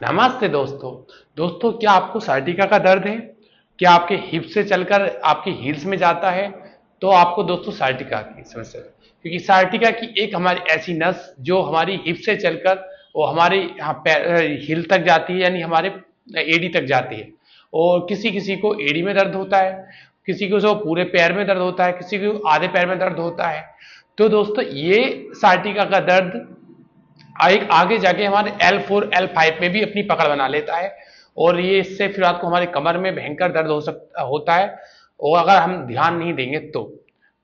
नमस्ते दोस्तों। दोस्तों, क्या आपको साइटिका का दर्द है? क्या आपके हिप से चलकर आपकी हील्स में जाता है? तो आपको दोस्तों साइटिका की समस्या है, क्योंकि साइटिका की एक हमारी ऐसी नस जो हमारी हिप से चलकर वो हमारे यहाँ हील तक जाती है, यानी हमारे एडी तक जाती है। और किसी किसी को एडी में दर्द होता है, किसी को जो पूरे पैर में दर्द होता है, किसी को आधे पैर में दर्द होता है। तो दोस्तों, ये साइटिका का दर्द एक आगे जाके हमारे L4 L5 में भी अपनी पकड़ बना लेता है, और ये इससे फिर आपको हमारे कमर में भयंकर दर्द होता है, और अगर हम ध्यान नहीं देंगे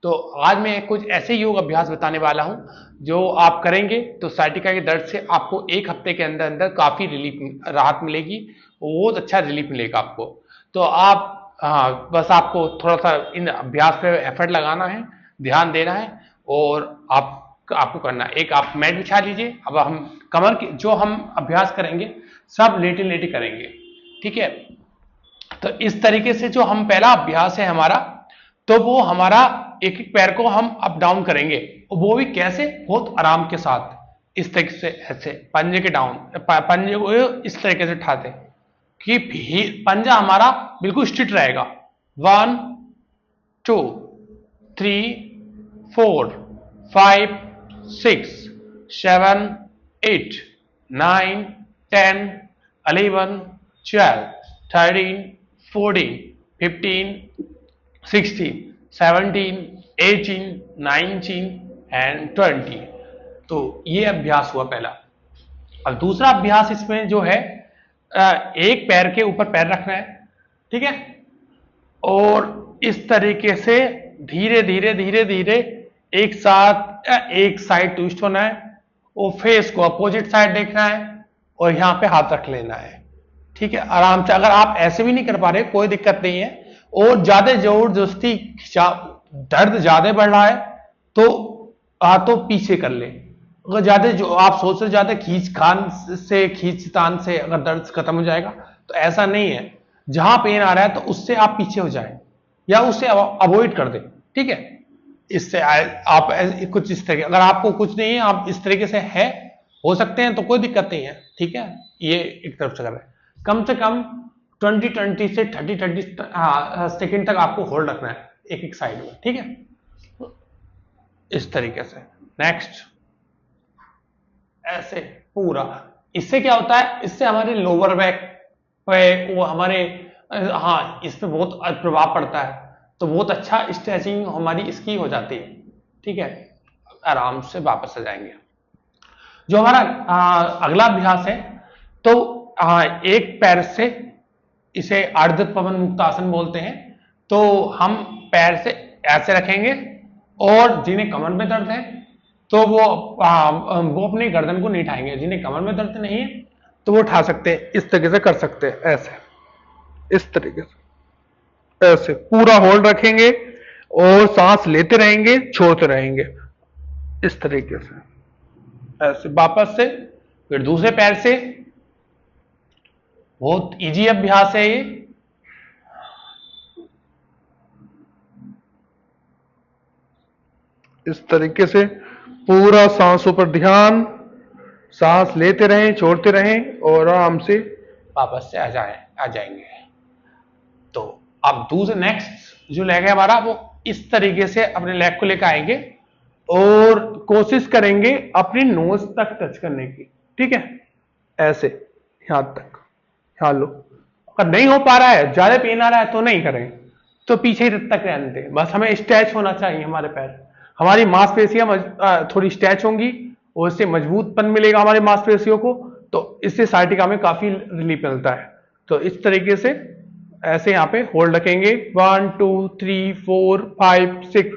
तो आज मैं कुछ ऐसे योग अभ्यास बताने वाला हूं जो आप करेंगे तो साइटिका के दर्द से आपको एक हफ्ते के अंदर अंदर काफी राहत मिलेगी। बहुत अच्छा रिलीफ मिलेगा आपको। तो आप हाँ, बस आपको थोड़ा सा इन अभ्यास पे एफर्ट लगाना है, ध्यान देना है, और आपको करना है। एक आप मैट बिछा लीजिए। अब हम कमर की जो हम अभ्यास करेंगे सब लेटे लेटे करेंगे, ठीक है? तो इस तरीके से जो हम पहला अभ्यास है हमारा, तो वो हमारा एक एक पैर को हम अप डाउन करेंगे, वो भी कैसे? बहुत आराम के साथ, इस तरीके से, ऐसे पंजे के डाउन, पंजे को इस तरीके से उठाते कि पंजा हमारा बिल्कुल स्ट्रेट रहेगा। 1 2 3 4 5 6 7 8 9 10 11 12 13 14 15 16 17 18 19 एंड 20। तो ये अभ्यास हुआ पहला। अब दूसरा अभ्यास इसमें जो है, एक पैर के ऊपर पैर रखना है, ठीक है? और इस तरीके से धीरे धीरे धीरे धीरे एक साथ एक साइड ट्विस्ट होना है, और फेस को अपोजिट साइड देखना है, और यहां पे हाथ रख लेना है, ठीक है? आराम से। अगर आप ऐसे भी नहीं कर पा रहे, कोई दिक्कत नहीं है। और ज्यादा जोर जबरदस्ती दर्द ज्यादा बढ़ रहा है तो हाथों पीछे कर ले। अगर ज्यादा जो आप सोच रहे ज्यादा खींचतान से अगर दर्द खत्म हो जाएगा, तो ऐसा नहीं है। जहां पेन आ रहा है तो उससे आप पीछे हो जाएं या उससे अवॉइड कर दें, ठीक है? इससे आप कुछ इस तरीके, अगर आपको कुछ नहीं है, आप इस तरीके हो सकते हैं, तो कोई दिक्कत नहीं है, ठीक है? ये एक तरफ से कर रहे हैं। कम से कम 20 से 30 सेकेंड तक आपको होल्ड रखना है एक एक साइड में, ठीक है? इस तरीके से। नेक्स्ट, ऐसे पूरा। इससे क्या होता है? इससे हमारे लोअर बैक पे वो हमारे हाँ, इस पे बहुत प्रभाव पड़ता है, तो बहुत अच्छा स्ट्रेचिंग हमारी इसकी हो जाती है, ठीक है? आराम से वापस आ जाएंगे। जो हमारा अगला अभ्यास है, तो एक पैर से, इसे अर्ध पवन मुक्त आसन बोलते हैं। तो हम पैर से ऐसे रखेंगे, और जिन्हें कमर में दर्द है तो वो अपनी गर्दन को नहीं उठाएंगे। जिन्हें कमर में दर्द नहीं है तो वो उठा सकते हैं, इस तरीके से कर सकते हैं, ऐसे, इस तरीके से, ऐसे पूरा होल्ड रखेंगे और सांस लेते रहेंगे, छोड़ते रहेंगे, इस तरीके से, ऐसे वापस से। फिर दूसरे पैर से। बहुत इजी अभ्यास है ये। इस तरीके से पूरा सांसों पर ध्यान, सांस लेते रहें, छोड़ते रहें, और आराम से वापस से आ जाएंगे। तो अब दूसरे नेक्स्ट जो लेग है हमारा, वो इस तरीके से अपने लेग को लेकर आएंगे, और कोशिश करेंगे अपनी नोज तक टच करने की, ठीक है? ऐसे, यहां तक, यहां लो। अगर नहीं हो पा रहा है, ज्यादा पेन आ रहा है, तो नहीं करें, तो पीछे ही तक रहने दें। बस हमें स्ट्रेच होना चाहिए हमारे पैर, हमारी मांसपेशियां थोड़ी स्ट्रेच होंगी, और इससे मजबूतपन मिलेगा हमारी मांसपेशियों को, तो इससे साइटिका में काफी रिलीफ मिलता है। तो इस तरीके से ऐसे यहां पे होल्ड रखेंगे। 1 2 3 4 5 6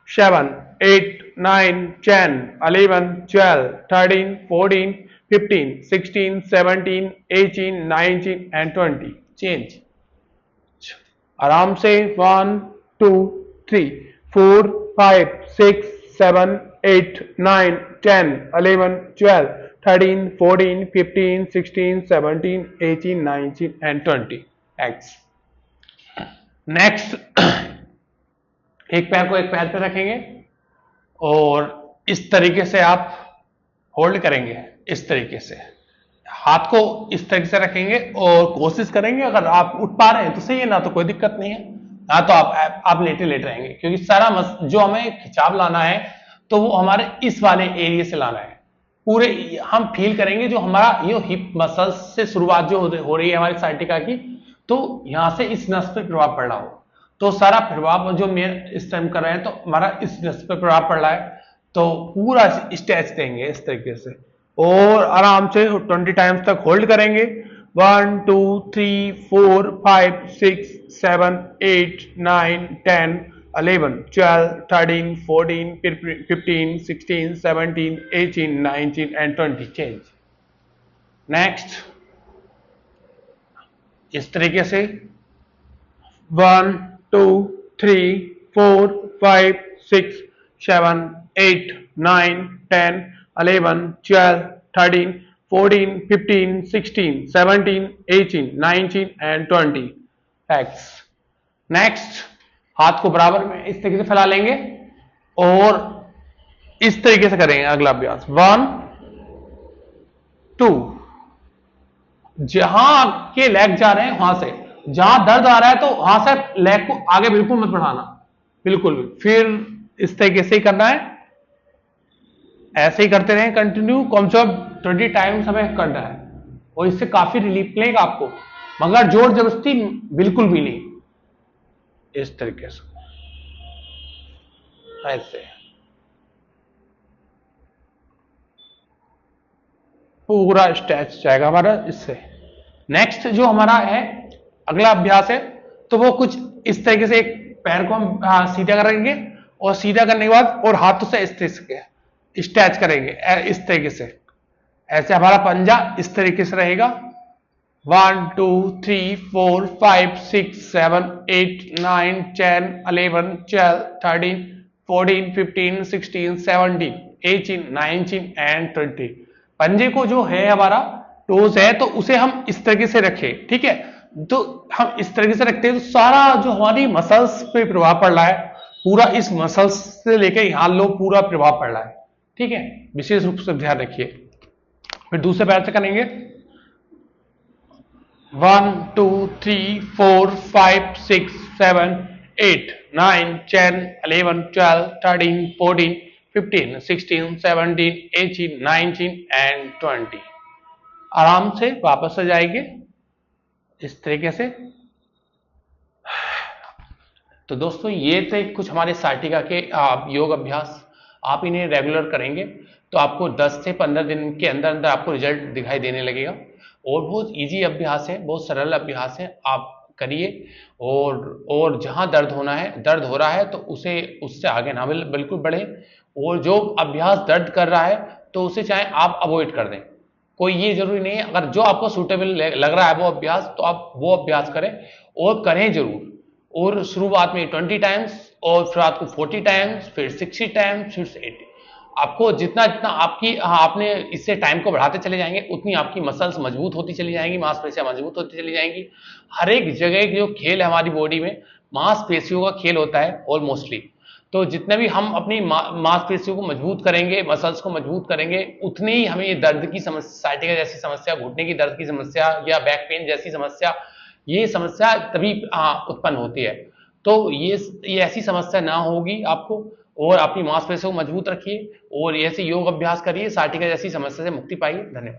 7 8 9 10 11 12 13 14 15 16 17 18 19 एंड 20। चेंज। आराम से। 1 2 3 4 5 6 7 8 9 10 11 12 13 14 15 16 17 18 19 एंड 20। एक्स। नेक्स्ट, एक पैर को एक पैर पे रखेंगे, और इस तरीके से आप होल्ड करेंगे, इस तरीके से, हाथ को इस तरीके से रखेंगे और कोशिश करेंगे, अगर आप उठ पा रहे हैं तो सही है, ना तो कोई दिक्कत नहीं है, ना तो आप लेटे लेट रहेंगे, क्योंकि सारा जो हमें खिंचाव लाना है तो वो हमारे इस वाले एरिया से लाना है। पूरे हम फील करेंगे जो हमारा ये हिप मसल्स से शुरुआत जो हो रही है हमारी साइटिका की, तो यहां से इस नस पे प्रभाव पड़ रहा हो, तो सारा प्रभाव जो मैं इस टाइम कर रहे हैं तो हमारा इस नस पे प्रभाव पड़ रहा है, तो पूरा स्ट्रेच देंगे इस तरीके से और आराम से 20 टाइम्स तक होल्ड करेंगे। 1 2 3 4 5 6 7 8 9 10 11 12 13 14 15 16 17 18 19 and 20 चेंज। नेक्स्ट इस तरीके से 1 2 3 4 5 6 7 8 9 10 11 12 13 14 15 16 17 18 19 and 20 एक्स। नेक्स्ट हाथ को बराबर में इस तरीके से फैला लेंगे और इस तरीके से करेंगे अगला अभ्यास। 1 2, जहां आपके लेग जा रहे हैं वहां से, जहां दर्द आ रहा है तो वहां से लेग को आगे बिल्कुल मत बढ़ाना, बिल्कुल भी। फिर इस तरीके से ही करना है, ऐसे ही करते रहें कंटिन्यू, कम से कम 20 टाइम्स हमें करना है और इससे काफी रिलीफ मिलेगा आपको, मगर जोर जबरदस्ती बिल्कुल भी नहीं। इस तरीके से ऐसे पूरा स्ट्रेच जाएगा हमारा इससे। नेक्स्ट जो हमारा है अगला अभ्यास है, तो वो कुछ इस तरीके से, एक पैर को हम सीधा करेंगे और सीधा करने के बाद और हाथों से इस तरीके से स्ट्रेच करेंगे इस तरीके से, ऐसे हमारा पंजा इस तरीके से रहेगा। 1 2 3 4 5 6 7 8 9 10 11 12 13 14 15 16 17 18 19 एंड 20। पंजे को जो है हमारा टोज है तो उसे हम इस तरीके से रखें, ठीक है। तो हम इस तरीके से रखते हैं तो सारा जो हमारी मसल्स पे प्रभाव पड़ रहा है, पूरा इस मसल्स से लेकर यहां लो पूरा प्रभाव पड़ रहा है, ठीक है। विशेष रूप से ध्यान रखिए। फिर दूसरे पैर से करेंगे। 1 2 3 4 5 6 7 8 9 10 11 12 13 14 15 16 17 18 19 एंड 20। आराम से वापस आ जाएंगे इस तरीके से। तो दोस्तों ये थे कुछ हमारे साइटिका के योग अभ्यास। आप इन्हें रेगुलर करेंगे तो आपको 10 से 15 दिन के अंदर अंदर आपको रिजल्ट दिखाई देने लगेगा और बहुत इजी अभ्यास है, बहुत सरल अभ्यास है, आप करिए। और जहां दर्द होना है, दर्द हो रहा है तो उससे आगे ना बिल्कुल बढ़े, और जो अभ्यास दर्द कर रहा है तो उसे चाहे आप अवॉइड कर दें, कोई ये जरूरी नहीं है। अगर जो आपको सूटेबल लग रहा है वो अभ्यास, तो आप वो अभ्यास करें और करें जरूर। और शुरुआत में 20 टाइम्स और फिर आपको 40 टाइम्स, फिर 60 टाइम्स, फिर 80। आपको जितना जितना आपने इससे टाइम को बढ़ाते चले जाएंगे उतनी आपकी मसल्स मजबूत होती चली जाएंगी, मांसपेशियां मजबूत होती चली जाएंगी। हर एक जगह जो खेल है हमारी बॉडी में मांसपेशियों का खेल होता है ऑलमोस्टली। तो जितने भी हम अपनी मांसपेशियों को मजबूत करेंगे, मसल्स को मजबूत करेंगे, उतनी ही हमें ये दर्द की समस्या, साइटिका जैसी समस्या, घुटने की दर्द की समस्या या बैक पेन जैसी समस्या, ये समस्या तभी उत्पन्न होती है। तो ये ऐसी समस्या ना होगी आपको, और अपनी मांसपेशियों को मजबूत रखिए और ऐसे योग अभ्यास करिए, साइटिका जैसी समस्या से मुक्ति पाइए। धन्यवाद।